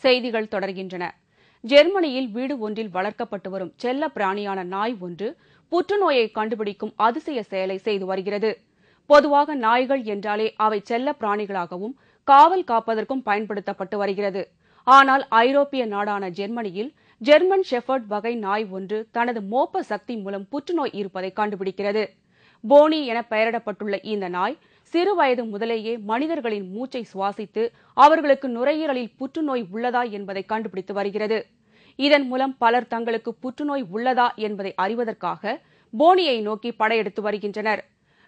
செய்திகள் தொடர்கின்றன. ஜெர்மனியில் வீடு ஒன்றில் வளர்க்கப்பட்டு வரும் செல்ல பிராணியான நாய் ஒன்று புற்றுநோயை கண்டுபிடிக்கும் அதிசய செயலை செய்து வருகிறது. பொதுவாக நாய்கள் என்றாலே அவை செல்ல பிராணிகளாகவும் காவல் காப்பதற்கும் பயன்படுத்தப்பட்டு வருகிறது. ஆனால் ஐரோப்பிய நாடான ஜெர்மனியில் ஜெர்மன் ஷெப்பர்ட் வகை நாய் ஒன்று தனது மோப்ப சக்தி மூலம் புற்றுநோய் இருப்பதை கண்டுபிடிக்கிறது. போனி என பெயரிடப்பட்டுள்ள இந்த நாய் சிறு வயது முதலேயே மனிதர்களின் மூச்சை சுவாசித்து அவர்களுக்கு நுரையீரலில் புற்றுநோய் உள்ளதா என்பதை கண்டுபிடித்து வருகிறது. இதன் மூலம் பலர் தங்களுக்கு புற்றுநோய் உள்ளதா என்பதை அறிவதற்காக போனியை நோக்கி படையெடுத்து வருகின்றனர்.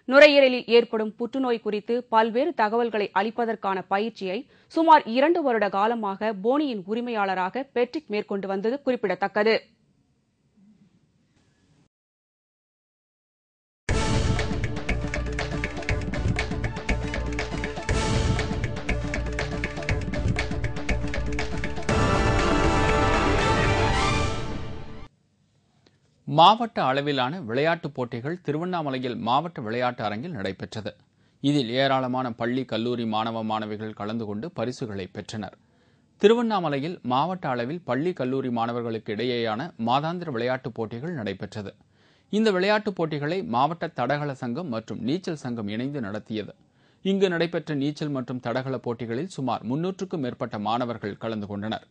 நுரையீரலில் ஏற்படும் புற்றுநோய் குறித்து பல்வேறு தகவல்களை அளிப்பதற்கான பயிற்சியை சுமார் 2 வருட காலமாக போனியின் உரிமையாளராக பெட்ரிக் மேற்கொண்டு வந்தது குறிப்பிடத்தக்கது. மாவட்ட அளவிலான விளையாட்டுப் போட்டிகள் திருவண்ணாமலையில் மாவட்ட விளையாட்டு அரங்கில் நடைபெற்றது. இதில் ஏராளமான பள்ளி கல்லூரி மாணவ மாணவிகள் கலந்து கொண்டு பரிசுகளை பெற்றனர். திருவண்ணாமலையில் மாவட்ட அளவில் பள்ளி கல்லூரி மாணவர்களுக்கு இடையேயான மாதாந்திர விளையாட்டுப் போட்டிகள் நடைபெற்றது. இந்த விளையாட்டுப் போட்டிகளை மாவட்ட தடகள சங்கம் மற்றும் நீச்சல் சங்கம் இணைந்து நடத்தியது. இங்கு நடைபெற்ற நீச்சல் மற்றும் தடகள போட்டிகளில் சுமார் 300க்கும் மேற்பட்ட மாணவர்கள் கலந்து கொண்டனர்.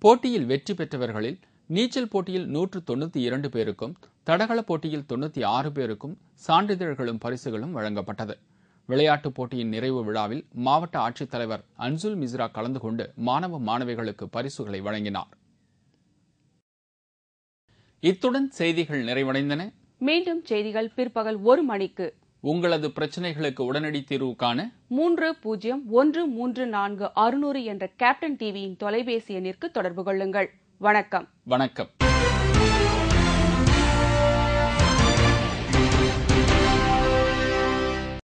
போட்டியில் வெற்றி பெற்றவர்களில் நீச்சல் போட்டியில் 192 பேருக்கும் தடகள போட்டியில் 96 பேருக்கும் சான்றிதழ்களும் பரிசுகளும் வழங்கப்பட்டது. விளையாட்டுப் போட்டியின் நிறைவு விழாவில் மாவட்ட ஆட்சித்தலைவர் அன்சுல் மிஸ்ரா கலந்து கொண்டு மாணவ மாணவிகளுக்கு பரிசுகளை வழங்கினார். இத்துடன் செய்திகள் நிறைவடைந்தன. மீண்டும் செய்திகள் பிற்பகல் 1 மணிக்கு. உங்களது பிரச்சனைகளுக்கு உடனடி தீர்வு காண 30134600 என்ற கேப்டன் டிவியின் தொலைபேசி எண்ணிற்கு தொடர்பு கொள்ளுங்கள். வணக்கம்.